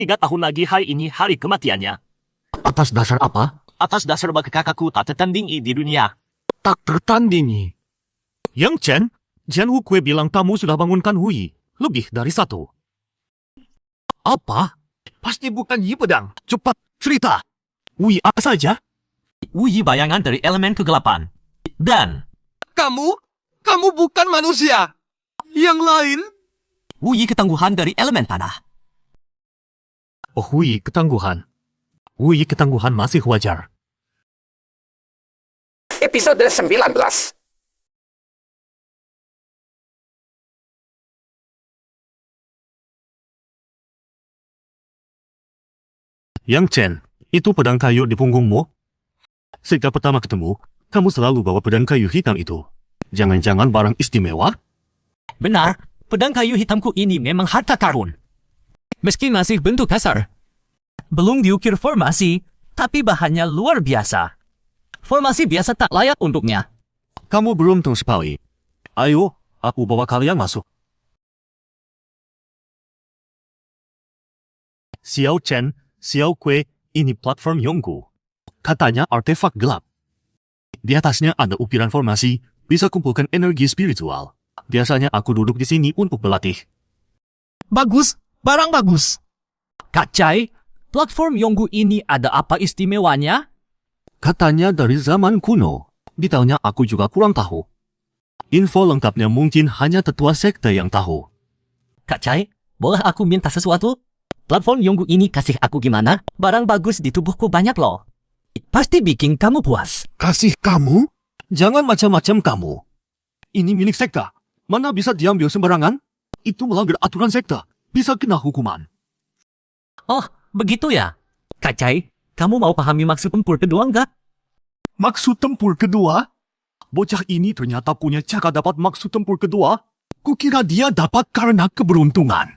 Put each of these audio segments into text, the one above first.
3 tahun lagi hari ini hari kematiannya. Atas dasar apa? Atas dasar bagi kakakku tak tertandingi di dunia. Tak tertandingi. Yang Chen, Jian Wu Kue bilang kamu sudah bangunkan Hui. Lebih dari 1. Apa? Pasti bukan Yi Pedang. Cepat, cerita. Hui apa saja? Wuyi bayangan dari elemen kegelapan. Dan Kamu bukan manusia. Yang lain? Wuyi ketangguhan dari elemen tanah. Oh, Hui ketangguhan. Hui ketangguhan masih wajar. Episode 19. Yang Chen, itu pedang kayu di punggungmu? Sejak pertama ketemu, kamu selalu bawa pedang kayu hitam itu. Jangan-jangan barang istimewa? Benar, pedang kayu hitamku ini memang harta karun. Meski masih bentuk kasar. Belum diukir formasi, tapi bahannya luar biasa. Formasi biasa tak layak untuknya. Kamu beruntung sekali. Ayo, aku bawa kalian masuk. Xiao Chen, Xiao Kue, ini platform Yonggu. Katanya artefak gelap. Di atasnya ada ukiran formasi, bisa kumpulkan energi spiritual. Biasanya aku duduk di sini untuk berlatih. Bagus, barang bagus. Kak Chai, platform Yonggu ini ada apa istimewanya? Katanya dari zaman kuno. Detailnya aku juga kurang tahu. Info lengkapnya mungkin hanya tetua sekte yang tahu. Kak Chai, boleh aku minta sesuatu? Platform Yonggu ini kasih aku gimana? Barang bagus di tubuhku banyak loh. Pasti bikin kamu puas. Kasih kamu? Jangan macam-macam kamu. Ini milik sekte. Mana bisa diambil sembarangan? Itu melanggar aturan sekte. Bisa kena hukuman. Oh, begitu ya? Kak Chai, kamu mau pahami maksud tempur kedua enggak? Maksud tempur kedua? Bocah ini ternyata punya cara dapat maksud tempur kedua. Kukira dia dapat karena keberuntungan.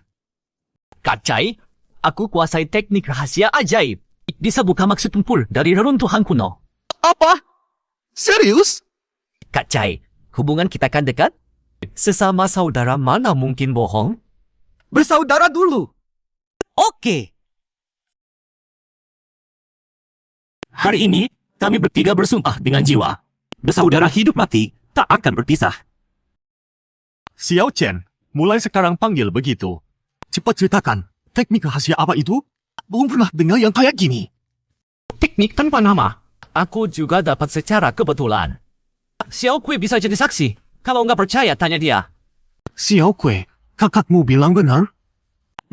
Kak Chai, aku kuasai teknik rahasia ajaib. Bisa buka maksud tempur dari reruntuhan kuno. Apa? Serius? Kak Chai, hubungan kita kan dekat? Sesama saudara mana mungkin bohong? Bersaudara dulu. Oke. Hari ini, kami bertiga bersumpah dengan jiwa. Bersaudara hidup mati, tak akan berpisah. Xiao Chen, mulai sekarang panggil begitu. Cepat ceritakan, teknik rahasia apa itu? Belum pernah dengar yang kayak gini. Teknik tanpa nama. Aku juga dapat secara kebetulan. Xiao Kui bisa jadi saksi. Kalau nggak percaya, tanya dia. Xiao Kue, kakakmu bilang benar?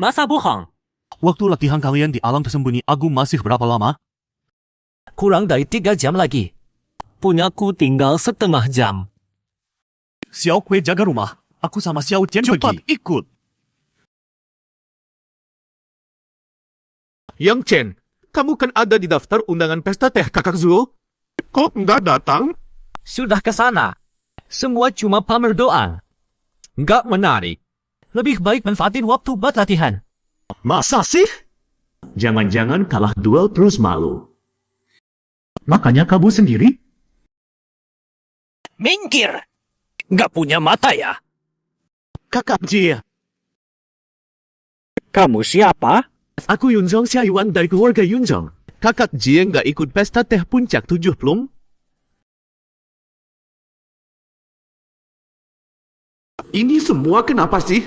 Masa bohong? Waktu latihan kalian di alam tersembunyi agung masih berapa lama? Kurang dari 3 jam lagi. Punyaku tinggal setengah jam. Xiao Kue jaga rumah. Aku sama Xiao Chen Cepat pergi. Ikut. Yang Chen, kamu kan ada di daftar undangan pesta teh kakak Zuo? Kok nggak datang? Sudah ke sana. Semua cuma pamer doang. Nggak menarik. Lebih baik manfaatin waktu buat latihan. Masa sih? Jangan-jangan kalah duel terus malu. Makanya kamu sendiri? Minggir! Nggak punya mata ya? Kakak Jie. Kamu siapa? Aku Yunzong Xiayuan dari keluarga Yunzong. Kakak Jie nggak ikut pesta teh puncak 7 plum? Ini semua kenapa sih?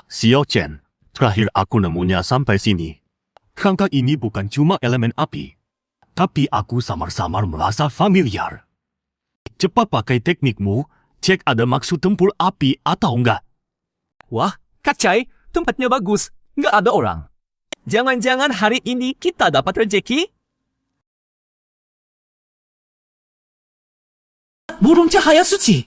Xiao Chen, terakhir aku nemunya sampai sini. Kerangka ini bukan cuma elemen api. Tapi aku samar-samar merasa familiar. Cepat pakai teknikmu, cek ada maksud tempur api atau enggak. Wah, Kak Chai, tempatnya bagus. Nggak ada orang. Jangan-jangan hari ini kita dapat rezeki? Burung cahaya suci.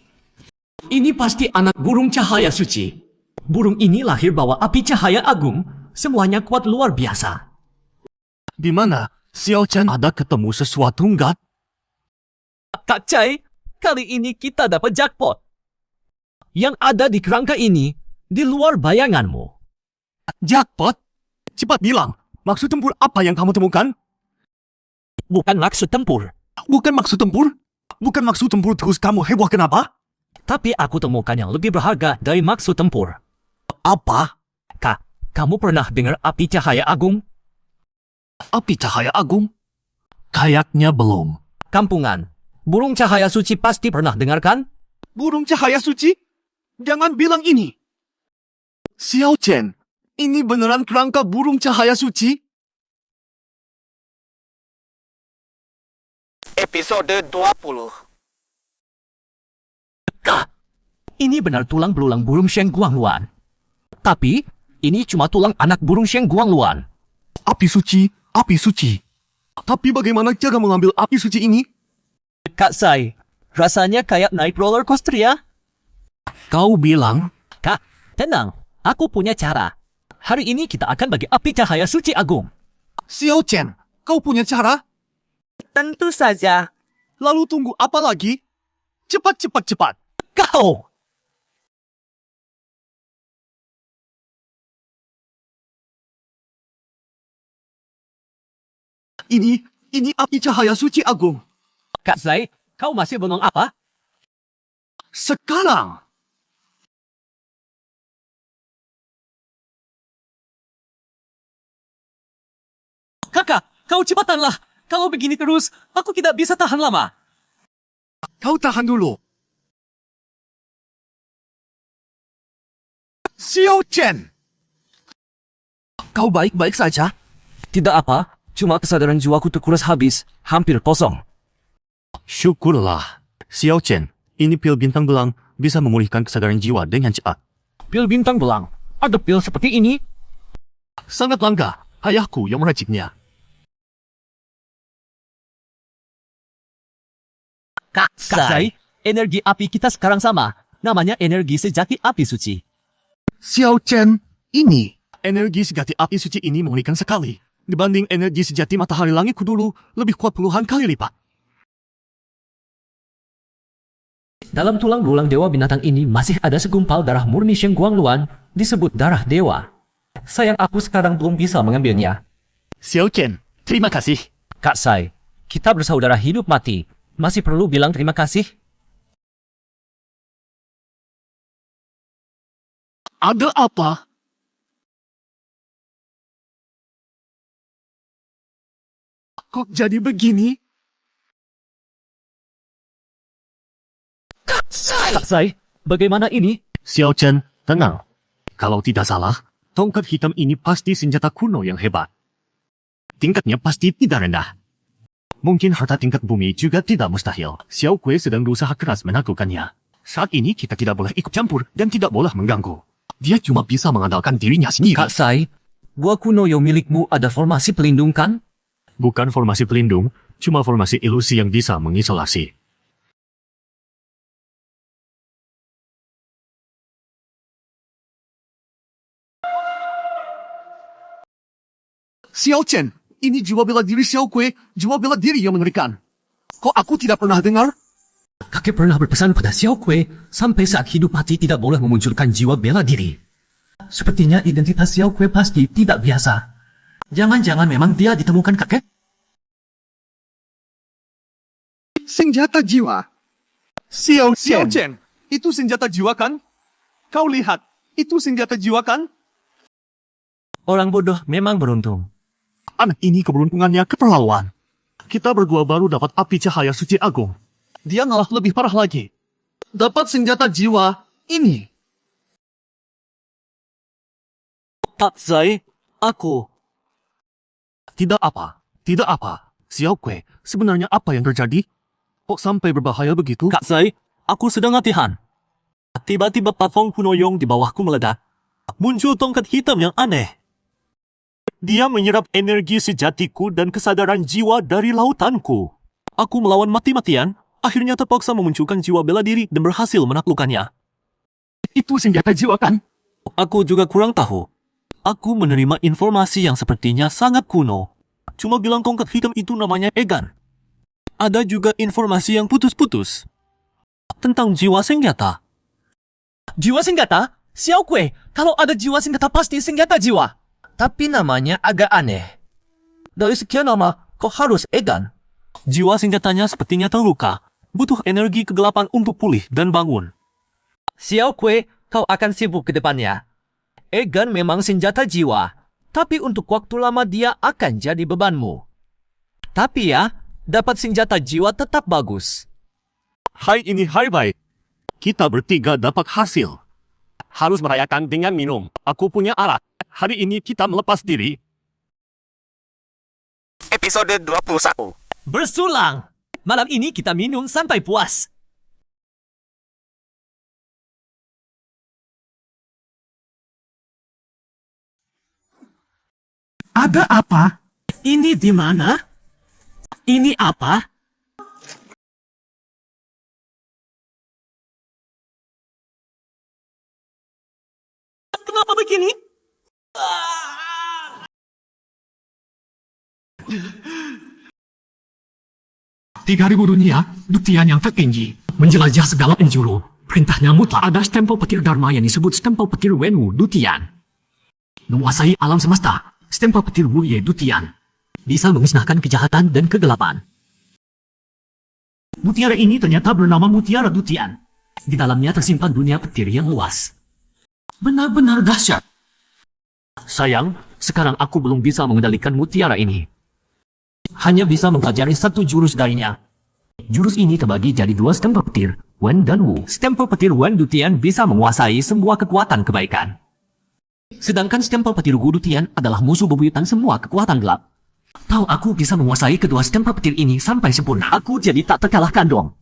Ini pasti anak burung cahaya suci. Burung ini lahir bawa api cahaya agung. Semuanya kuat luar biasa. Di mana? Xiao Chen ada ketemu sesuatu enggak? Kak Chai, kali ini kita dapat jackpot. Yang ada di kerangka ini, di luar bayanganmu. Jackpot? Cepat bilang, maksud tempur apa yang kamu temukan? Bukan maksud tempur. Bukan maksud tempur? Bukan maksud tempur terus kamu heboh kenapa? Tapi aku temukan yang lebih berharga dari maksud tempur. Apa? Kak, kamu pernah dengar api cahaya agung? Api cahaya agung? Kayaknya belum. Kampungan. Burung cahaya suci pasti pernah dengarkan? Burung cahaya suci? Jangan bilang ini. Xiao Chen, ini beneran kerangka burung cahaya suci? Episode 20. Kak, ini benar tulang belulang burung Sheng Guangluan. Tapi, ini cuma tulang anak burung Sheng Guangluan. Api suci, api suci. Tapi bagaimana cara mengambil api suci ini? Kak Sai, rasanya kayak naik roller coaster ya? Kau bilang, Kak, tenang. Aku punya cara. Hari ini kita akan bagi api cahaya suci agung. Xiao Chen, kau punya cara? Tentu saja. Lalu tunggu apa lagi? Cepat, cepat, cepat. Kau! Ini api cahaya suci agung. Kak Sai, kau masih bengong apa? Sekarang. Kakak, kau cepatanlah. Kalau begini terus, aku tidak bisa tahan lama. Kau tahan dulu. Xiao Chen. Kau baik-baik saja? Tidak apa, cuma kesadaran jiwaku terkuras habis, hampir kosong. Syukurlah. Xiao Chen, ini pil bintang belang bisa memulihkan kesadaran jiwa dengan cepat. Pil bintang belang, ada pil seperti ini? Sangat langka. Ayahku yang meraciknya. Kak Sai, energi api kita sekarang sama. Namanya energi sejati api suci. Xiao Chen, ini. Energi sejati api suci ini memulihkan sekali. Dibanding energi sejati matahari langitku dulu, lebih kuat puluhan kali lipat. Dalam tulang belulang dewa binatang ini masih ada segumpal darah murni Sheng Guangluan, disebut darah dewa. Sayang aku sekarang belum bisa mengambilnya. Xiao Chen, terima kasih. Kak Sai, kita bersaudara hidup mati. Masih perlu bilang terima kasih? Ada apa? Kok jadi begini? Kak Sai, bagaimana ini? Xiao Chen, tenang. Kalau tidak salah, tongkat hitam ini pasti senjata kuno yang hebat. Tingkatnya pasti tidak rendah. Mungkin harta tingkat bumi juga tidak mustahil. Xiao Kui sedang berusaha keras menaklukkannya. Saat ini kita tidak boleh ikut campur dan tidak boleh mengganggu. Dia cuma bisa mengandalkan dirinya sendiri. Kak Sai, gua kuno yang milikmu ada formasi pelindung kan? Bukan formasi pelindung, cuma formasi ilusi yang bisa mengisolasi. Xiao Chen, ini jiwa bela diri Xiao Kui, jiwa bela diri yang mengerikan. Kok aku tidak pernah dengar? Kakek pernah berpesan pada Xiao Kui, sampai saat hidup mati tidak boleh memunculkan jiwa bela diri. Sepertinya identitas Xiao Kui pasti tidak biasa. Jangan-jangan memang dia ditemukan kakek? Senjata jiwa. Xiao Chen, itu senjata jiwa kan? Kau lihat, itu senjata jiwa kan? Orang bodoh memang beruntung. Anak ini keberuntungannya keterlaluan. Kita berdua baru dapat api cahaya suci agung. Dia ngalah lebih parah lagi. Dapat senjata jiwa ini. Kak Sai, aku. Tidak apa, tidak apa. Xiao Kui, sebenarnya apa yang terjadi? Kok sampai berbahaya begitu? Kak Sai, aku sedang latihan. Tiba-tiba platform kuno yang di bawahku meledak. Muncul tongkat hitam yang aneh. Dia menyerap energi sejatiku dan kesadaran jiwa dari lautanku. Aku melawan mati-matian, akhirnya terpaksa memunculkan jiwa bela diri dan berhasil menaklukkannya. Itu senjata jiwa kan? Aku juga kurang tahu. Aku menerima informasi yang sepertinya sangat kuno. Cuma bilang tongkat hitam itu namanya Egan. Ada juga informasi yang putus-putus. Tentang jiwa senjata. Jiwa senjata? Xiao Kui, kalau ada jiwa senjata pasti senjata jiwa. Tapi namanya agak aneh. Dari sekian nama, kok harus Egan? Jiwa senjatanya sepertinya terluka. butuh energi kegelapan untuk pulih dan bangun. Xiao Kui, kau akan sibuk ke depannya. Egan memang senjata jiwa, tapi untuk waktu lama dia akan jadi bebanmu. Tapi ya, dapat senjata jiwa tetap bagus. Hari ini hari baik. Kita bertiga dapat hasil. Harus merayakan dengan minum. Aku punya alat. Hari ini kita melepas diri. Episode 21. Bersulang! Malam ini kita minum sampai puas. Ada apa? Ini di mana? Ini apa? Kenapa begini? 3.000 dunia, Dutian yang tertinggi, menjelajah segala penjuru. Perintahnya mutlak ada stempel petir Dharma yang disebut stempel petir Wenwu Dutian. Menguasai alam semesta, stempel petir Wuye Dutian. Bisa memusnahkan kejahatan dan kegelapan. Mutiara ini ternyata bernama Mutiara Dutian. Di dalamnya tersimpan dunia petir yang luas. Benar-benar dahsyat. Sayang, sekarang aku belum bisa mengendalikan mutiara ini. Hanya bisa mempelajari satu jurus darinya. Jurus ini terbagi jadi 2 stempel petir, Wen dan Wu. Stempel petir Wen Dutian bisa menguasai semua kekuatan kebaikan. Sedangkan stempel petir Wu Dutian adalah musuh bebuyutan semua kekuatan gelap. Tahu aku bisa menguasai kedua stempel petir ini sampai sempurna. Aku jadi tak terkalahkan dong.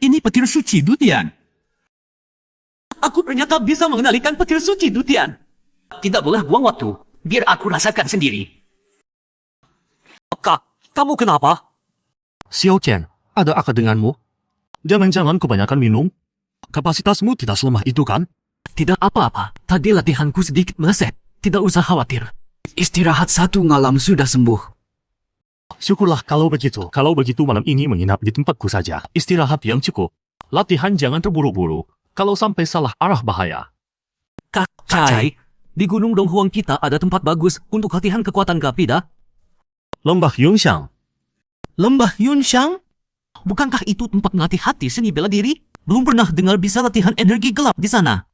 Ini petir suci Dutian. Aku ternyata bisa mengendalikan petir suci Dutian. Tidak boleh buang waktu. Biar aku rasakan sendiri. Kak, kamu kenapa? Xiao Chen, ada apa denganmu? Jangan-jangan kebanyakan minum? Kapasitasmu tidak selemah itu kan? Tidak apa-apa. Tadi latihanku sedikit meleset. Tidak usah khawatir. Istirahat 1 malam sudah sembuh. Syukurlah kalau begitu. Kalau begitu malam ini menginap di tempatku saja. Istirahat yang cukup. Latihan jangan terburu-buru. Kalau sampai salah arah bahaya. Kak Cai, di Gunung Donghuang kita ada tempat bagus untuk latihan kekuatan gapi dah. Lembah Yunxiang. Lembah Yunxiang? Bukankah itu tempat melatih hati seni bela diri? Belum pernah dengar bisa latihan energi gelap di sana.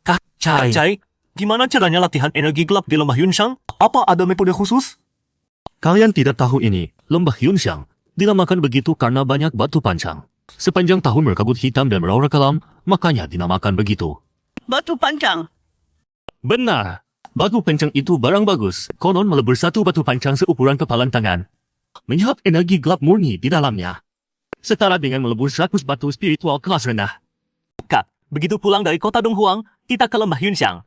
Kak Cai, Gimana caranya latihan energi gelap di Lembah Yunxiang? Apa ada metode khusus? Kalian tidak tahu ini. Lembah Yunxiang dinamakan begitu karena banyak batu pancang. Sepanjang tahun berkabut hitam dan beraura kelam, makanya dinamakan begitu. Batu pancang. Benar. Batu pancang itu barang bagus. Konon melebur satu batu pancang seukuran kepalan tangan. Menyerap energi gelap murni di dalamnya. Setara dengan melebur 100 batu spiritual kelas rendah. Kak, begitu pulang dari kota Donghuang, kita ke Lembah Yunxiang.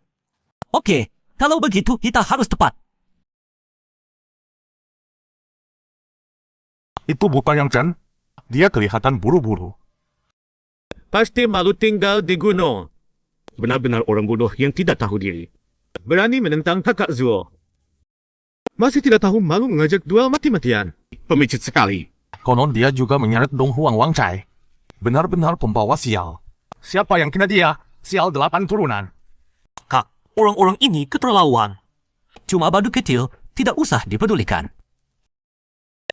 Oke, kalau begitu kita harus tepat. Itu bukan yang Chen. Dia kelihatan buru-buru. Pasti malu tinggal di gunung. Benar-benar orang bodoh yang tidak tahu diri. Berani menentang kakak Zuo. Masih tidak tahu malu mengajak duel mati-matian. Pemicit sekali. Konon dia juga menyeret Donghuang Wang Cai. Benar-benar pembawa sial. Siapa yang kena dia? Sial 8 turunan. Kak, orang-orang ini keterlaluan. Cuma badu kecil, tidak usah dipedulikan.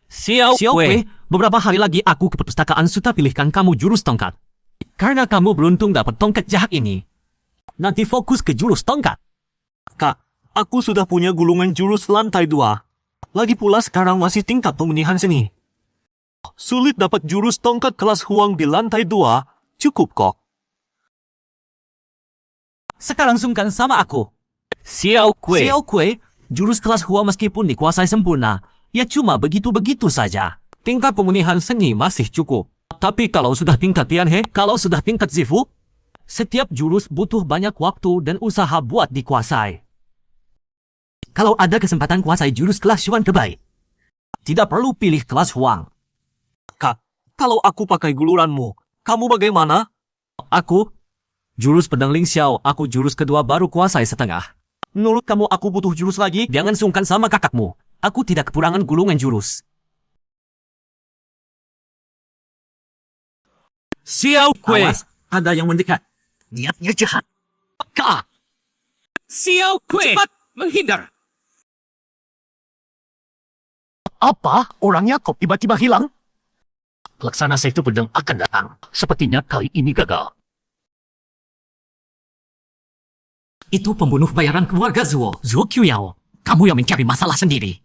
Xiao Kui, beberapa hari lagi aku ke perpustakaan sudah pilihkan kamu jurus tongkat. Karena kamu beruntung dapat tongkat jahat ini. Nanti fokus ke jurus tongkat. Kak, aku sudah punya gulungan jurus lantai 2. Lagi pula sekarang masih tingkat pemunihan seni. Sulit dapat jurus tongkat kelas Huang di lantai 2, cukup kok. Sekarang sungkan sama aku. Xiao Kui. Xiao Kui, jurus kelas Hua meskipun dikuasai sempurna, ya cuma begitu-begitu saja. Tingkat pemunihan seni masih cukup. Tapi kalau sudah tingkat Tianhe, kalau sudah tingkat Zifu, setiap jurus butuh banyak waktu dan usaha buat dikuasai. Kalau ada kesempatan kuasai jurus kelas Xuan terbaik, tidak perlu pilih kelas Huang. Kak, kalau aku pakai guluranmu, kamu bagaimana? Aku, jurus pedang Ling Xiao, aku jurus kedua baru kuasai setengah. Menurut kamu aku butuh jurus lagi? Jangan sungkan sama kakakmu. Aku tidak kekurangan gulungan jurus. Xiao Kui. Awas, ada yang mendekat. Niatnya jahat. Kak. Xiao Kui. Cepat menghindar. Apa? Orangnya kok tiba-tiba hilang? Pelaksana sekte pedang akan datang. Sepertinya kali ini gagal. Itu pembunuh bayaran keluarga Zuo, Zuo Qiuyao. Kamu yang mencari masalah sendiri.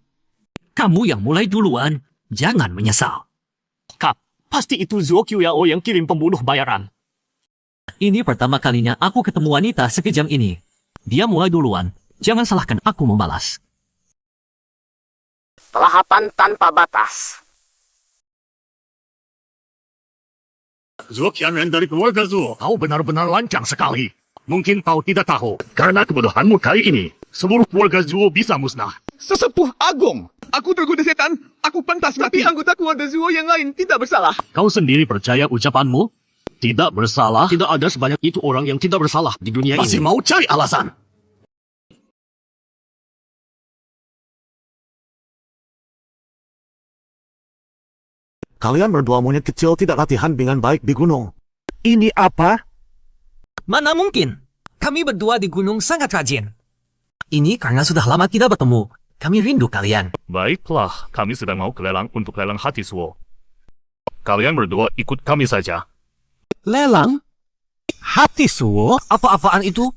Kamu yang mulai duluan. Jangan menyesal. Kap, pasti itu Zuo Qiuyao yang kirim pembunuh bayaran. Ini pertama kalinya aku ketemu wanita sekejam ini. Dia mulai duluan. Jangan salahkan aku membalas. Lahapan tanpa batas. Zuo Qianren dari keluarga Zuo, kau benar-benar lancang sekali. Mungkin kau tidak tahu, karena kebodohanmu kali ini, seluruh keluarga Zuo bisa musnah. Sesepuh agung. Aku tergoda setan. Aku pantas mati. Tapi anggota keluarga Zuo yang lain tidak bersalah. Kau sendiri percaya ucapanmu? Tidak bersalah, tidak ada sebanyak itu orang yang tidak bersalah di dunia ini. Masih mau cari alasan? Kalian berdua monyet kecil tidak latihan dengan baik di gunung. Ini apa? Mana mungkin? Kami berdua di gunung sangat rajin. Ini karena sudah lama tidak bertemu. Kami rindu kalian. Baiklah, kami sedang mau ke lelang untuk lelang hati Zuo. Kalian berdua ikut kami saja. Lelang? Hati Zuo? Apa-apaan itu?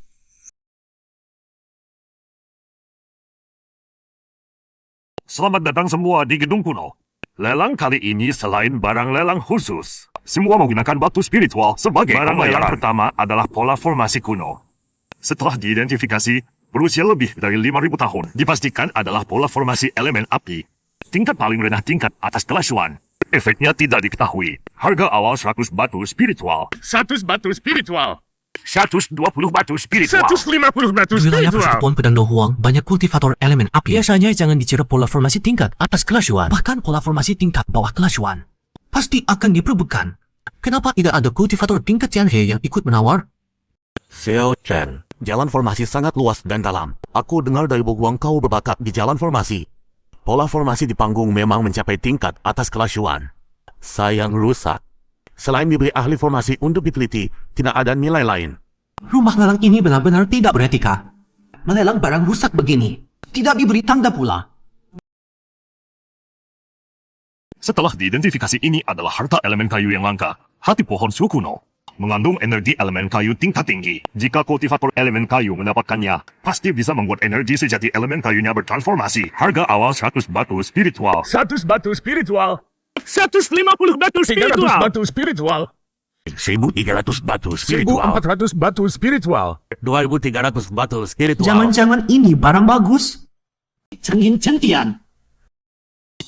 Selamat datang semua di gedung kuno. Lelang kali ini selain barang lelang khusus, semua menggunakan batu spiritual sebagai barang lelang pertama adalah pola formasi kuno. Setelah diidentifikasi, berusia lebih dari 5.000 tahun, dipastikan adalah pola formasi elemen api. Tingkat paling rendah tingkat atas kelas Yuan. Efeknya tidak diketahui. Harga awal 100 batu spiritual. 100 batu spiritual. 120 batu spiritual. 150 batu Di wilayah spiritual. persekutuan pedang Dohuang, banyak kultivator elemen api. Biasanya jangan dikira pola formasi tingkat atas kelas Yuan, bahkan pola formasi tingkat bawah kelas Yuan. Pasti akan diperebutkan. Kenapa tidak ada kultivator tingkat Tianhe yang ikut menawar? Xiao Chen, jalan formasi sangat luas dan dalam. Aku dengar dari Boguang kau berbakat di jalan formasi. Pola formasi di panggung memang mencapai tingkat atas kelas Yuan. Sayang rusak. Selain diberi ahli formasi untuk diteliti, tidak ada nilai lain. Rumah lelang ini benar-benar tidak beretika. Melelang barang rusak begini. Tidak diberi tanda pula. Setelah diidentifikasi ini adalah harta elemen kayu yang langka. Hati pohon suku kuno. Mengandung energi elemen kayu tingkat tinggi. Jika kultivator elemen kayu mendapatkannya, pasti bisa membuat energi sejati elemen kayunya bertransformasi. Harga awal 100 batu spiritual. 100 batu spiritual. 150 batu 300 batu spiritual. 1.300 batu spiritual. 1.400 batu spiritual. 2.300 batu spiritual. Jangan-jangan ini barang bagus? Cengin-centian.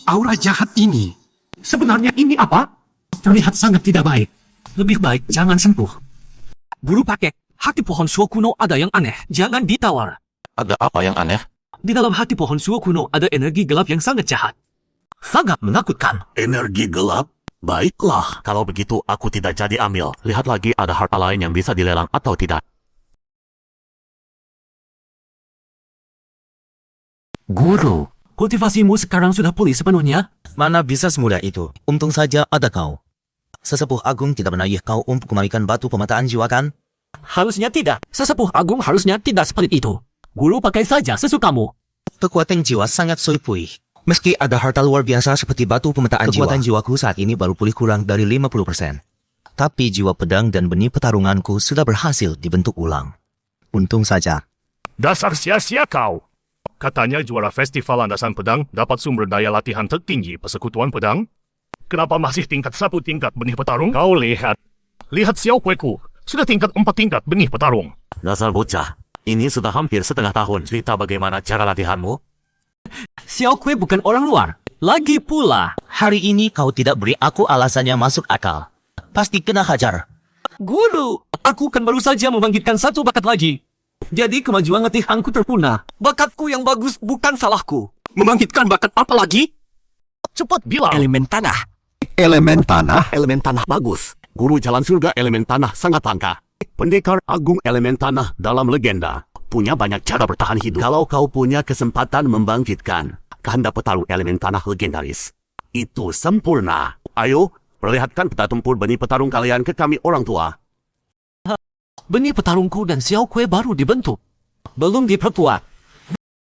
Aura jahat ini. Sebenarnya ini apa? Terlihat sangat tidak baik. Lebih baik jangan sentuh. Bulu pakai, hati pohon suo kuno ada yang aneh. Jangan ditawar. Ada apa yang aneh? Di dalam hati pohon suo kuno ada energi gelap yang sangat jahat. Sangat menakutkan. Energi gelap? Baiklah, kalau begitu aku tidak jadi ambil. Lihat lagi ada harta lain yang bisa dilelang atau tidak. Guru, kultivasimu sekarang sudah pulih sepenuhnya? Mana bisa semudah itu? Untung saja ada kau. Sesepuh agung tidak menaih kau untuk kembalikan batu pemetaan jiwa kan? Harusnya tidak. Sesepuh agung harusnya tidak seperti itu. Guru pakai saja sesukamu. Kekuatan jiwa sangat sulit. Meski ada harta luar biasa seperti batu pemetaan jiwa, kekuatan jiwaku saat ini baru pulih kurang dari 50%. Tapi jiwa pedang dan benih pertarunganku sudah berhasil dibentuk ulang. Untung saja. Dasar sia-sia kau. Katanya juara festival landasan pedang dapat sumber daya latihan tertinggi persekutuan pedang. Kenapa masih tingkat 1 tingkat benih petarung? Kau lihat. Lihat Xiao Kueku. Sudah tingkat 4 tingkat benih petarung. Dasar bocah. Ini sudah hampir setengah tahun. Cerita bagaimana cara latihanmu? Xiao Kue bukan orang luar. Lagi pula. Hari ini kau tidak beri aku alasannya masuk akal. Pasti kena hajar. Guru, aku kan baru saja membangkitkan satu bakat lagi. Jadi kemajuan latihanku terpunah. Bakatku yang bagus bukan salahku. Membangkitkan bakat apa lagi? Cepat bilang. Elemen tanah. Elemen tanah? Elemen tanah bagus. Guru jalan surga elemen tanah sangat langka. Pendekar agung elemen tanah dalam legenda. Punya banyak cara bertahan hidup. Kalau kau punya kesempatan membangkitkan kehendak petarung elemen tanah legendaris, itu sempurna. Ayo, perlihatkan peta tempur benih petarung kalian ke kami orang tua. Benih petarungku dan Xiao Kue baru dibentuk. Belum diperkuat.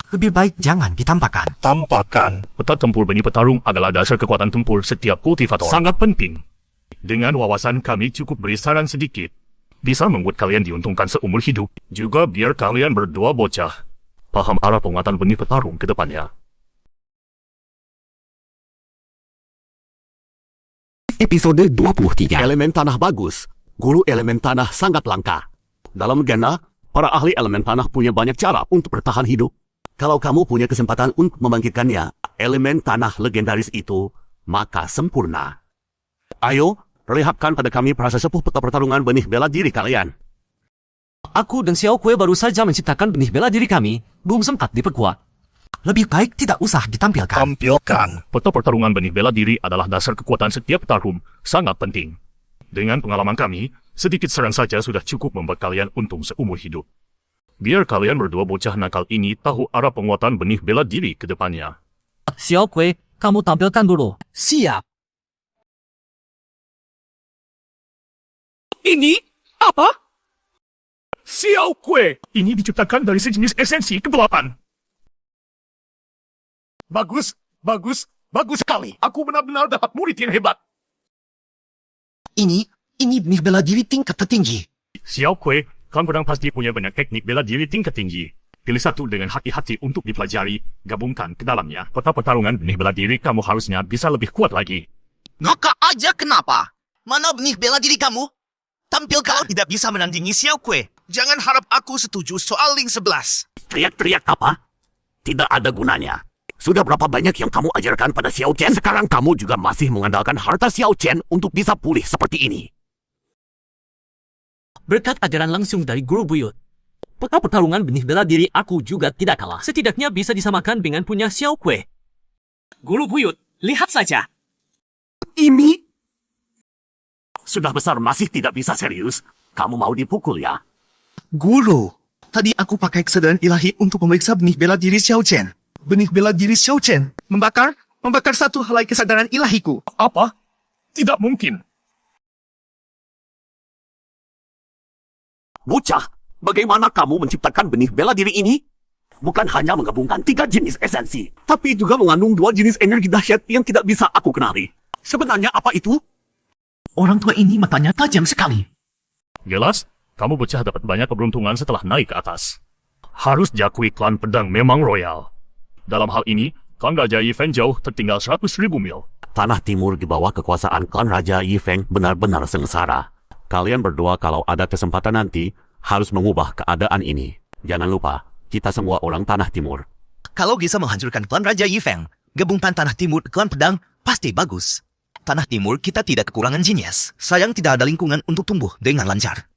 Lebih baik jangan ditampakkan. Tampakkan. Peta tempur benih petarung adalah dasar kekuatan tempur setiap kultivator. Sangat penting. Dengan wawasan kami cukup beri saran sedikit. Bisa membuat kalian diuntungkan seumur hidup. Juga biar kalian berdua bocah paham arah penguatan benih petarung ke depannya. Episode 23. Elemen tanah bagus. Guru elemen tanah sangat langka. Dalam legenda, para ahli elemen tanah punya banyak cara untuk bertahan hidup. Kalau kamu punya kesempatan untuk membangkitkannya, elemen tanah legendaris itu, maka sempurna. Ayo, perlihatkan pada kami proses sepuh peta pertarungan benih bela diri kalian. Aku dan Xiao Kue baru saja menciptakan benih bela diri kami, belum sempat diperkuat. Lebih baik tidak usah ditampilkan. Tampilkan. Peta pertarungan benih bela diri adalah dasar kekuatan setiap petarung, sangat penting. Dengan pengalaman kami, sedikit saran saja sudah cukup membuat kalian untung seumur hidup. Biar kalian berdua bocah nakal ini tahu arah penguatan benih bela diri ke depannya. Xiao Kue, kamu tampilkan dulu. Siap. Ini apa? Xiao Kue. Ini diciptakan dari sejenis esensi kegelapan. Bagus, bagus, bagus sekali. Aku benar-benar dapat murid yang hebat. Ini benih bela diri tingkat tertinggi. Xiao Kue, kan pedang pasti punya banyak teknik bela diri tingkat tinggi. Pilih satu dengan hati-hati untuk dipelajari, gabungkan ke dalamnya. Peta pertarungan benih bela diri kamu harusnya bisa lebih kuat lagi. Ngaka aja kenapa? Mana benih bela diri kamu? Tampilkan. Tidak bisa menandingi Xiao Kue. Jangan harap aku setuju soal link 11. Teriak-teriak apa? Tidak ada gunanya. Sudah berapa banyak yang kamu ajarkan pada Xiao Chen? Sekarang kamu juga masih mengandalkan harta Xiao Chen untuk bisa pulih seperti ini. Berkat ajaran langsung dari Guru Buyut, peta pertarungan benih bela diri aku juga tidak kalah. Setidaknya bisa disamakan dengan punya Xiao Kue. Guru Buyut, lihat saja. Ini? Sudah besar masih tidak bisa serius. Kamu mau dipukul ya? Guru, tadi aku pakai kesadaran ilahi untuk memeriksa benih bela diri Xiao Chen. Benih bela diri Xiao Chen membakar satu helai kesadaran ilahiku. Apa? Tidak mungkin. Bocah, bagaimana kamu menciptakan benih bela diri ini? Bukan hanya menggabungkan 3 jenis esensi, tapi juga mengandung 2 jenis energi dahsyat yang tidak bisa aku kenali. Sebenarnya apa itu? Orang tua ini matanya tajam sekali. Jelas, kamu bocah dapat banyak keberuntungan setelah naik ke atas. Harus diakui klan pedang memang royal. Dalam hal ini, klan Raja Yifeng jauh tertinggal 100.000 mil. Tanah timur di bawah kekuasaan klan Raja Yifeng benar-benar sengsara. Kalian berdua kalau ada kesempatan nanti, harus mengubah keadaan ini. Jangan lupa, kita semua orang Tanah Timur. Kalau bisa menghancurkan klan Raja Yifeng, gabungkan Tanah Timur klan pedang pasti bagus. Tanah Timur kita tidak kekurangan jenius. Sayang tidak ada lingkungan untuk tumbuh dengan lancar.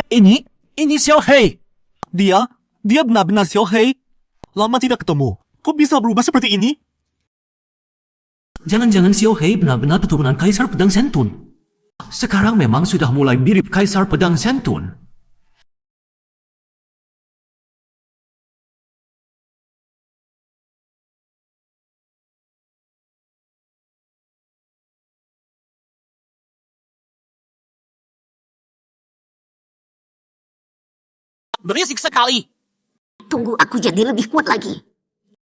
Ini Xiao Hei. Dia benar-benar Xiao Hei. Lama tidak ketemu. Kok bisa berubah seperti ini? Jangan-jangan Xiao Hei benar-benar keturunan Kaisar Pedang Sentun. Sekarang memang sudah mulai mirip Kaisar Pedang Sentun. Berisik sekali. Tunggu aku jadi lebih kuat lagi.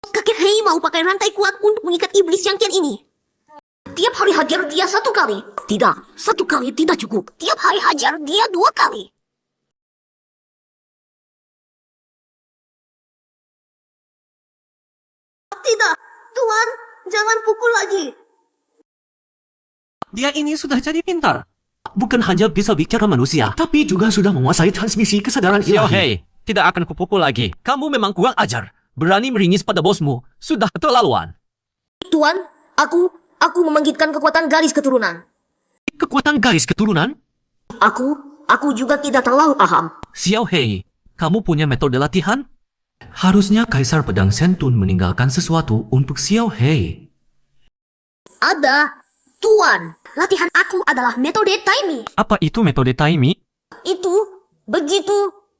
Kakek Hei mau pakai rantai kuat untuk mengikat iblis yang kian ini. Tiap hari hajar dia 1 kali. Tidak, 1 kali tidak cukup. Tiap hari hajar dia 2 kali. Tidak, Tuan, jangan pukul lagi. Dia ini sudah jadi pintar. Bukan hanya bisa bicara manusia, tapi juga sudah menguasai transmisi kesadaran Xiao ilahi. Hei, tidak akan kupukul lagi. Kamu memang kurang ajar. Berani meringis pada bosmu. Sudah keterlaluan. Tuan, aku membangkitkan kekuatan garis keturunan. Kekuatan garis keturunan? Aku juga tidak terlalu paham. Xiao Hei, kamu punya metode latihan? Harusnya Kaisar Pedang Sentun meninggalkan sesuatu untuk Xiao Hei. Ada. Tuan, latihan aku adalah metode Taimi. Apa itu metode Taimi? Itu, begitu,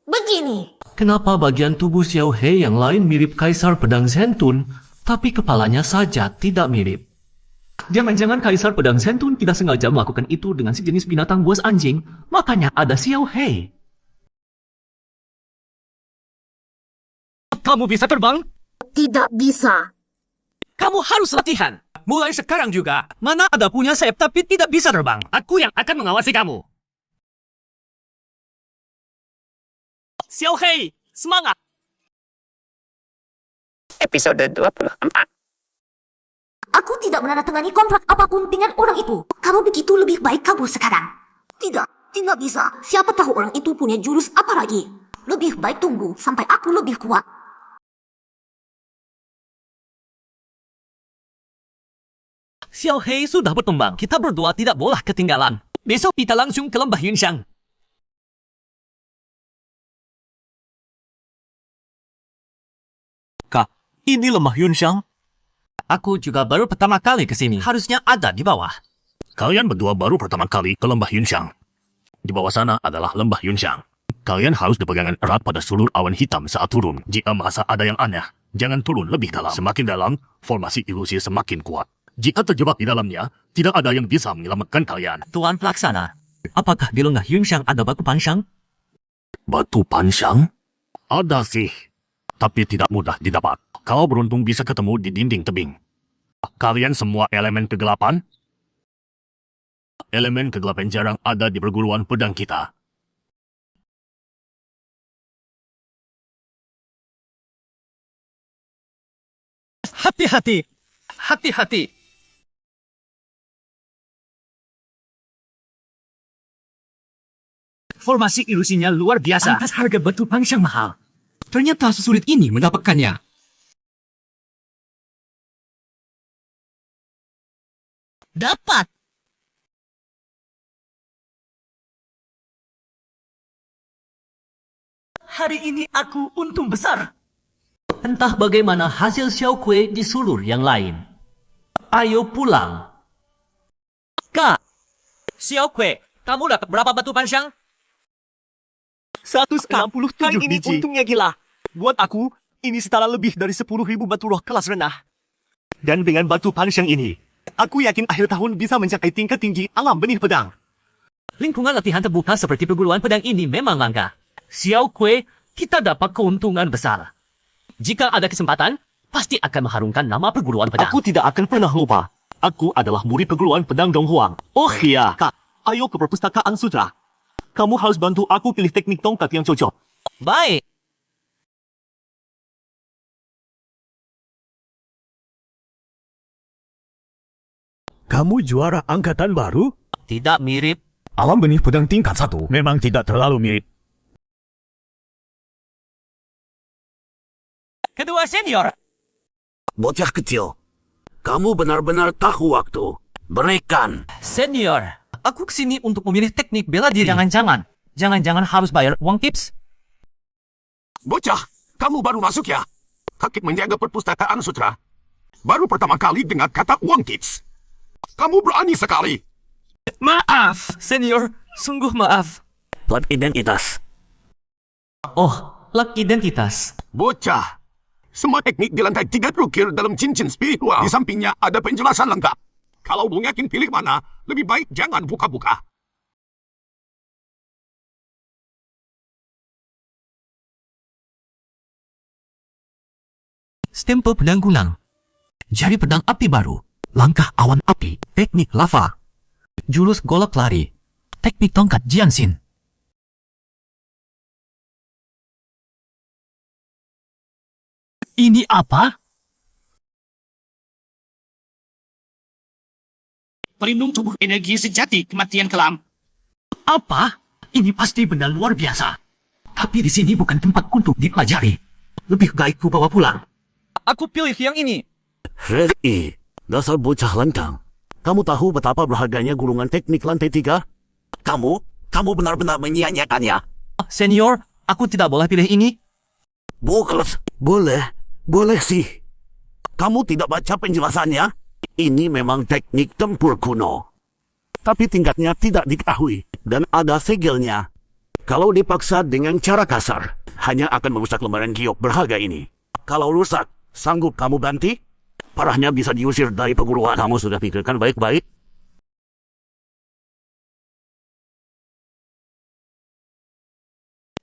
begini. Kenapa bagian tubuh Xiao Hei yang lain mirip Kaisar Pedang Sentun, tapi kepalanya saja tidak mirip? Jangan-jangan Kaisar Pedang Zentun tidak sengaja melakukan itu dengan sejenis binatang buas anjing, makanya ada Xiao Hei. Kamu bisa terbang? Tidak bisa. Kamu harus latihan. Mulai sekarang juga. Mana ada punya sayap tapi tidak bisa terbang. Aku yang akan mengawasi kamu. Xiao Hei, semangat! Episode 24. Aku tidak menandatangani kontrak apapun dengan orang itu. Kalau begitu lebih baik kamu sekarang. Tidak, tidak bisa. Siapa tahu orang itu punya jurus apa lagi. Lebih baik tunggu sampai aku lebih kuat. Xiao Hei sudah berkembang. Kita berdua tidak boleh ketinggalan. Besok kita langsung ke lembah Yunxiang. Kak, ini lembah Yunxiang. Aku juga baru pertama kali ke sini. Harusnya ada di bawah. Kalian berdua baru pertama kali ke lembah Yunxiang. Di bawah sana adalah lembah Yunxiang. Kalian harus berpegangan erat pada sulur awan hitam saat turun. Jika merasa ada yang aneh, jangan turun lebih dalam. Semakin dalam, formasi ilusi semakin kuat. Jika terjebak di dalamnya, tidak ada yang bisa menyelamatkan kalian. Tuan Pelaksana, apakah di lembah Yunxiang ada batu pansang? Batu pansang? Ada sih, tapi tidak mudah didapat. Kalau beruntung bisa ketemu di dinding tebing. Kalian semua elemen kegelapan? Elemen kegelapan jarang ada di perguruan pedang kita. Hati-hati! Hati-hati! Formasi ilusinya luar biasa. Pantas harga batu pansang mahal. Ternyata sesulit ini mendapatkannya. Dapat! Hari ini aku untung besar. Entah bagaimana hasil Xiao Kue di sulur yang lain. Ayo pulang. Kak, Xiao Kue, kamu dapat berapa batu pansang? 167 ini biji. untungnya gila. Buat aku, ini setara lebih dari 10.000 batu roh kelas rendah. Dan dengan batu pansang ini, aku yakin akhir tahun bisa mencapai tingkat tinggi alam benih pedang. Lingkungan latihan terbuka seperti perguruan pedang ini memang langka. Xiao Kue, kita dapat keuntungan besar. Jika ada kesempatan, pasti akan mengharumkan nama perguruan pedang. Aku tidak akan pernah lupa. Aku adalah murid perguruan pedang Dong Huang. Oh iya, Kak, ayo ke perpustakaan sutra. Kamu harus bantu aku pilih teknik tongkat yang cocok. Baik. Kamu juara angkatan baru? Tidak mirip. Alam benih pedang tingkat 1 memang tidak terlalu mirip. Kedua senior. Bocah kecil, kamu benar-benar tahu waktu. Berikan. Senior, aku kesini untuk memilih teknik bela diri. Jangan-jangan harus bayar uang tips. Bocah, kamu baru masuk ya? Kakek menjaga perpustakaan sutra. Baru pertama kali dengar kata uang tips. Kamu berani sekali. Maaf, senior. Sungguh maaf. Plat identitas. Oh, plat identitas. Bocah, semua teknik di lantai 3 terukir dalam cincin spiritual. Di sampingnya ada penjelasan lengkap. Kalau mau yakin pilih mana, lebih baik jangan buka-buka. Stempel pedang kunang. Jari pedang api baru. Langkah awan api. Teknik lava. Jurus golok lari. Teknik tongkat Jianxin. Ini apa? Pelindung tubuh energi sejati kematian kelam. Apa? Ini pasti benda luar biasa. Tapi di sini bukan tempat untuk dipelajari. Lebih baik ku bawa pulang. Aku pilih yang ini. Hei, dasar bocah lantang. Kamu tahu betapa berharganya gulungan teknik lantai 3? Kamu benar-benar menyia-nyiakannya. Senior, aku tidak boleh pilih ini. Bukan, boleh sih. Kamu tidak baca penjelasannya? Ini memang teknik tempur kuno. Tapi tingkatnya tidak diketahui dan ada segelnya. Kalau dipaksa dengan cara kasar, hanya akan merusak lembaran giok berharga ini. Kalau rusak, sanggup kamu ganti? Parahnya bisa diusir dari perguruan. Kamu sudah pikirkan baik-baik?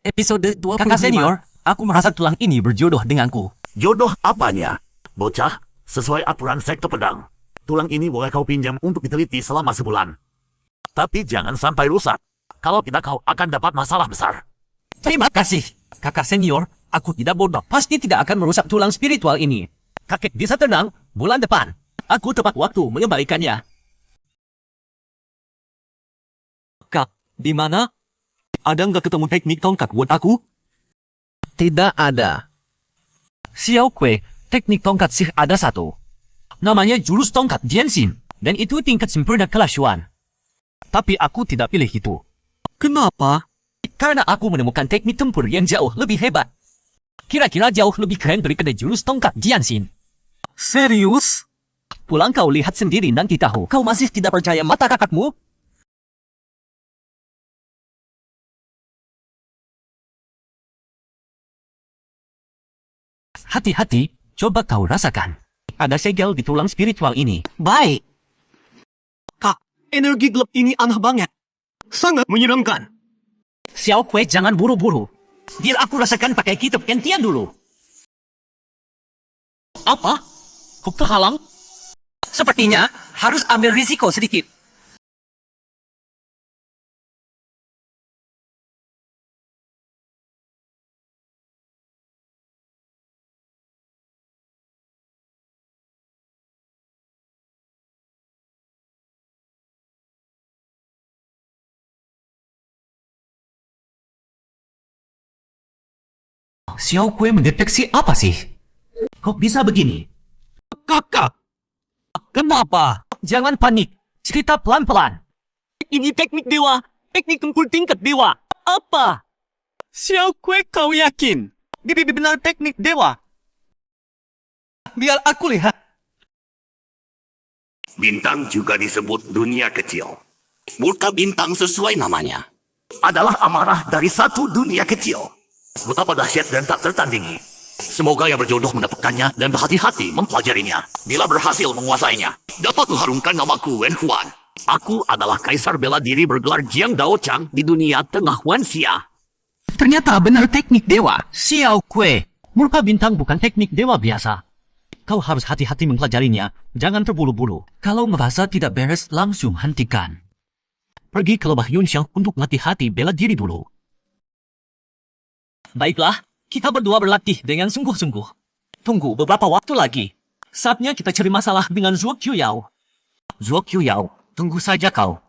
Episode 25. Kakak senior, aku merasa tulang ini berjodoh denganku. Jodoh apanya? Bocah, sesuai aturan sekte pedang. Tulang ini boleh kau pinjam untuk diteliti selama sebulan. Tapi jangan sampai rusak. Kalau tidak kau akan dapat masalah besar. Terima kasih. Kakak senior, aku tidak bodoh. Pasti tidak akan merusak tulang spiritual ini. Kakek bisa tenang, bulan depan. Aku tepat waktu mengembalikannya. Kak, di mana? Ada nggak ketemu teknik tongkat buat aku? Tidak ada. Xiao Kui, teknik tongkat sih ada satu. Namanya jurus tongkat Jianxin. Dan itu tingkat sempurna kelas Yuan. Tapi aku tidak pilih itu. Kenapa? Karena aku menemukan teknik tempur yang jauh lebih hebat. Kira-kira jauh lebih keren daripada jurus tongkat Jianxin. Serius? Pulang kau lihat sendiri nanti tahu. Kau masih tidak percaya mata kakakmu? Hati-hati, coba kau rasakan. Ada segel di tulang spiritual ini. Baik. Kak, energi gelap ini aneh banget. Sangat menyeramkan. Xiao Kui, jangan buru-buru. Biar aku rasakan pakai kitab gantian dulu. Apa? Kok terhalang? Sepertinya harus ambil risiko sedikit. Xiao Kui mendeteksi apa sih? Kok bisa begini? Kakak, Kenapa? Jangan panik. Cerita pelan-pelan. ini teknik dewa. Teknik tempur tingkat dewa. Apa? Xiao Kui, kau yakin? Ini benar teknik dewa. Biar aku lihat. Bintang juga disebut dunia kecil. Murka bintang sesuai namanya. Adalah amarah dari satu dunia kecil. Betapa dahsyat dan tak tertandingi. Semoga yang berjodoh mendapatkannya dan berhati-hati mempelajarinya. Bila berhasil menguasainya, dapat mengharumkan namaku Wen Huan. Aku adalah kaisar bela diri bergelar Jiang Dao Chang di dunia tengah Wanxia. Ternyata benar teknik dewa. Xiao Kui. Murka bintang bukan teknik dewa biasa. Kau harus hati-hati mempelajarinya. Jangan terburu-buru. Kalau merasa tidak beres, langsung hentikan. Pergi ke lembah Yunxiang untuk hati-hati bela diri dulu. Baiklah, kita berdua berlatih dengan sungguh-sungguh. Tunggu beberapa waktu lagi. Saatnya kita cari masalah dengan Zhuo Qiuyao. Zhuo Qiuyao, tunggu saja kau.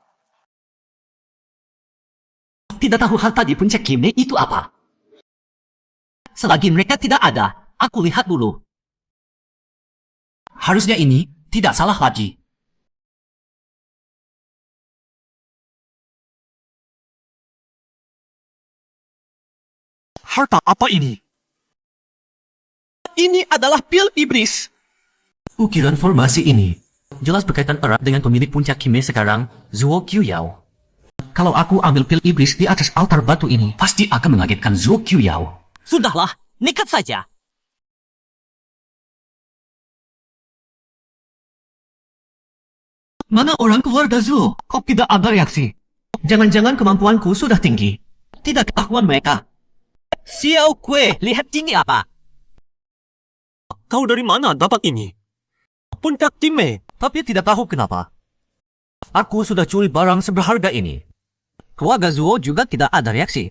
Tidak tahu harta di puncak Kimne itu apa? Selagi mereka tidak ada, aku lihat dulu. Harusnya ini tidak salah lagi. Harta apa ini? Ini adalah pil iblis. Ukiran formasi ini jelas berkaitan erat dengan pemilik puncak Kimne sekarang, Zhuo Qiuyao. Kalau aku ambil pil iblis di atas altar batu ini, pasti akan mengagetkan Zhuo Qiuyao. Sudahlah, nekat saja. Mana orang keluarga Zhuo? Kok tidak ada reaksi? Jangan-jangan kemampuanku sudah tinggi. Tidak ketahuan mereka. Xiao Kui, lihat tinggi apa? Kau dari mana dapat ini? Puncak Kimne, tapi tidak tahu kenapa. Aku sudah curi barang seberharga ini. Keluarga Zhuo juga tidak ada reaksi.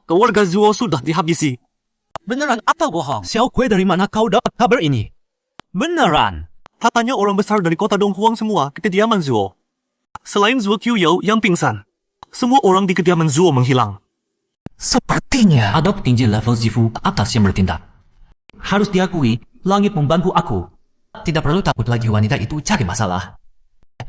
Keluarga Zhuo sudah dihabisi. Beneran atau bohong? Xiao Kui, dari mana kau dapat kabar ini? Beneran. Katanya orang besar dari kota Donghuang semua ke kediaman Zhuo. Selain Zhuo Qiuyao yang pingsan, semua orang di kediaman Zhuo menghilang. Sepertinya ada petinggi level Zifu atas yang bertindak. Harus diakui, langit membantu aku. Tidak perlu takut lagi wanita itu cari masalah.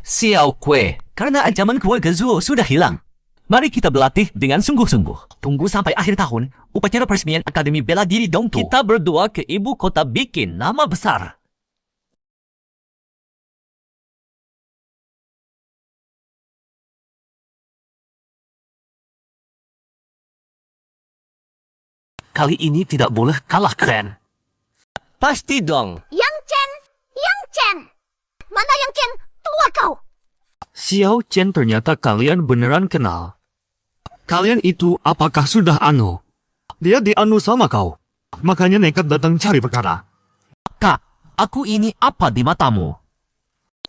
Xiao Kui, karena ancaman keluarga Zhuo sudah hilang. Mari kita berlatih dengan sungguh-sungguh. Tunggu sampai akhir tahun, upacara peresmian Akademi Bela Diri Dongtu. Kita berdua ke ibu kota bikin nama besar. Kali ini tidak boleh kalah keren. Pasti dong. Yang Chen, Yang Chen, tua kau. Xiao Chen, ternyata kalian beneran kenal. Kalian itu apakah sudah anu? Dia dianu sama kau. Makanya nekat datang cari perkara. Kak, aku ini apa di matamu?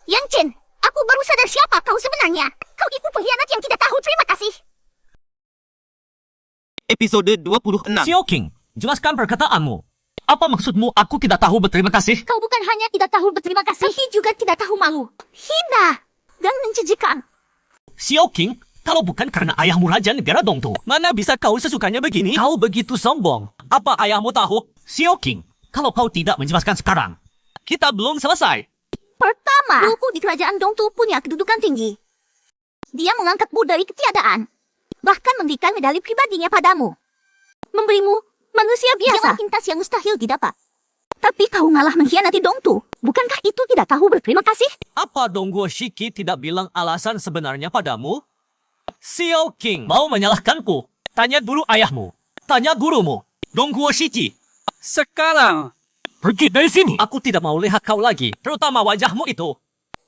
Yang Chen, aku baru sadar siapa kau sebenarnya. Kau itu pengkhianat yang tidak tahu terima kasih. Episode 26. Xiao King, jelaskan perkataanmu. Apa maksudmu aku tidak tahu berterima kasih? Kau bukan hanya tidak tahu berterima kasih, tapi juga tidak tahu malu, hina, dan menjijikan. Xiao King, kalau bukan karena ayahmu Raja Negara Dongtu, mana bisa kau sesukanya begini? Kau begitu sombong. Apa ayahmu tahu? Xiao King, kalau kau tidak menjelaskan sekarang, kita belum selesai. Pertama, Luku di kerajaan Dongtu punya kedudukan tinggi. Dia mengangkatmu dari ketiadaan, bahkan memberikan medali pribadinya padamu. Memberimu manusia biasa, pintas yang mustahil didapat. Tapi kau ngalah mengkhianati Dongtu. Bukankah itu tidak tahu berterima kasih? Apa Dongguo Shiki tidak bilang alasan sebenarnya padamu? Xiao King mau menyalahkanku. Tanya dulu ayahmu. Tanya gurumu. Dongguo Shiki. Sekarang, pergi dari sini. Aku tidak mau lihat kau lagi, terutama wajahmu itu.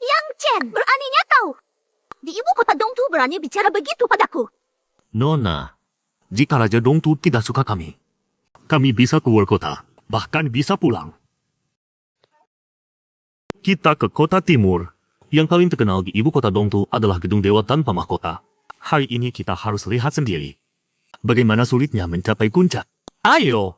Yang Chen, beraninya kau. Di ibu kota Dongtu berani bicara begitu padaku. Nona, jika Raja Dongtu tidak suka kami bisa keluar kota, bahkan bisa pulang. Kita ke kota timur. Yang paling terkenal di ibu kota Dongtu adalah Gedung Dewa Tanpa Mahkota. Hari ini kita harus lihat sendiri bagaimana sulitnya mencapai puncak. Ayo.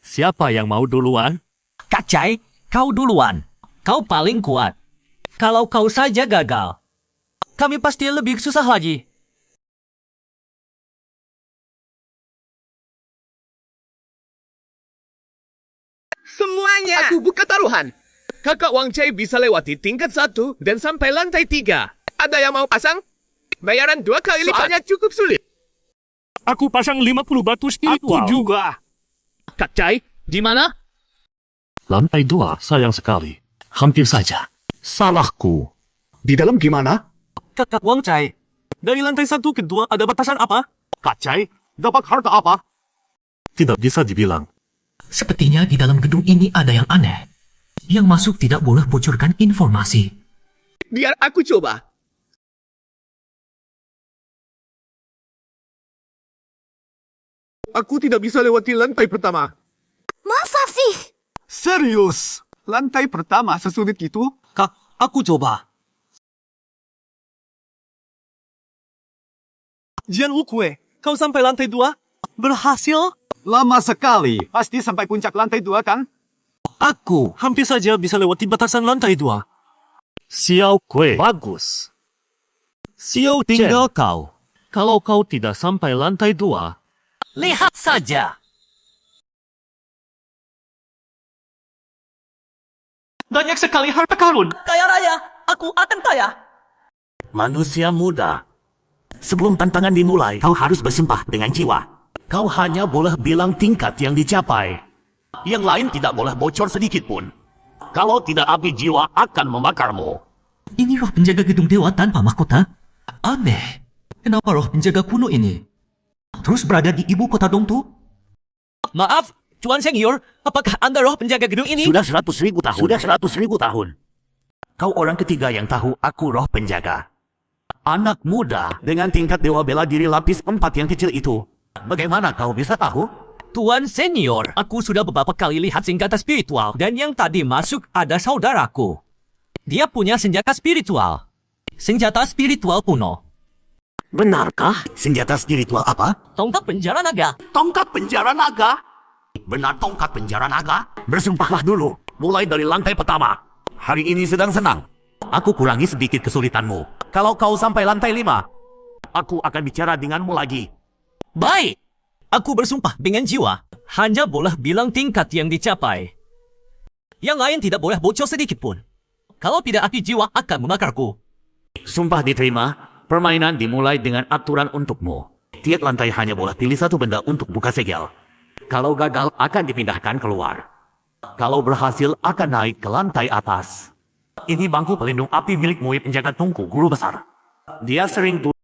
Siapa yang mau duluan? Kak Chai, kau duluan. Kau paling kuat. Kalau kau saja gagal, kami pasti lebih susah lagi. Semuanya! Aku buka taruhan. Kakak Wang Chai bisa lewati tingkat 1 dan sampai lantai 3. Ada yang mau pasang? Bayaran 2 kali lipat. Soalnya cukup sulit. Aku pasang 50 batu spiritual. Aku juga. Kak Chai, di mana? Lantai 2, sayang sekali. Hampir saja. Salahku. Di dalam gimana? Kakak Wang Chai, dari lantai 1 ke 2 ada batasan apa? Kak Chai, dapat harta apa? Tidak bisa dibilang. Sepertinya di dalam gedung ini ada yang aneh. Yang masuk tidak boleh bocorkan informasi. Biar aku coba. Aku tidak bisa lewati lantai pertama. Masa sih? Serius? Lantai pertama sesulit itu? Kak, aku coba. Jian Wukue, kau sampai lantai 2? Berhasil? Lama sekali. Pasti sampai puncak lantai 2 kan? Aku hampir saja bisa lewati batasan lantai 2. Xiao Kue. Bagus. Xiao Chen. Tinggal kau. Kalau kau tidak sampai lantai 2, Lihat saja. Banyak sekali harta karun. Kaya raya, aku akan kaya. Manusia muda. Sebelum tantangan dimulai, kau harus bersumpah dengan jiwa. Kau hanya boleh bilang tingkat yang dicapai. Yang lain tidak boleh bocor sedikit pun. Kalau tidak, api jiwa akan membakarmu. Ini roh penjaga gedung dewa tanpa mahkota? Aneh. Kenapa roh penjaga kuno ini terus berada di ibu kota Dongtu? Maaf, Tuan Senior, apakah Anda roh penjaga gedung ini? Sudah 100.000 tahun. Sudah 100.000 tahun. Kau orang ketiga yang tahu aku roh penjaga. Anak muda dengan tingkat dewa bela diri lapis 4 yang kecil itu. Bagaimana kau bisa tahu? Tuan Senior, aku sudah beberapa kali lihat senjata spiritual dan yang tadi masuk ada saudaraku. Dia punya senjata spiritual. Senjata spiritual kuno. Benarkah? Senjata spiritual apa? Tongkat penjara naga. Tongkat penjara naga? Benar tongkat penjara naga? Bersumpahlah dulu, mulai dari lantai pertama. Hari ini sedang senang. Aku kurangi sedikit kesulitanmu. Kalau kau sampai lantai 5, aku akan bicara denganmu lagi. Baik. Aku bersumpah dengan jiwa. Hanya boleh bilang tingkat yang dicapai. Yang lain tidak boleh bocor sedikit pun. Kalau tidak, api jiwa akan memakarku. Sumpah diterima. Permainan dimulai dengan aturan untukmu. Tiap lantai hanya boleh pilih satu benda untuk buka segel. Kalau gagal, akan dipindahkan keluar. Kalau berhasil, akan naik ke lantai atas. Ini bangku pelindung api milik Muid penjaga tungku guru besar. Dia sering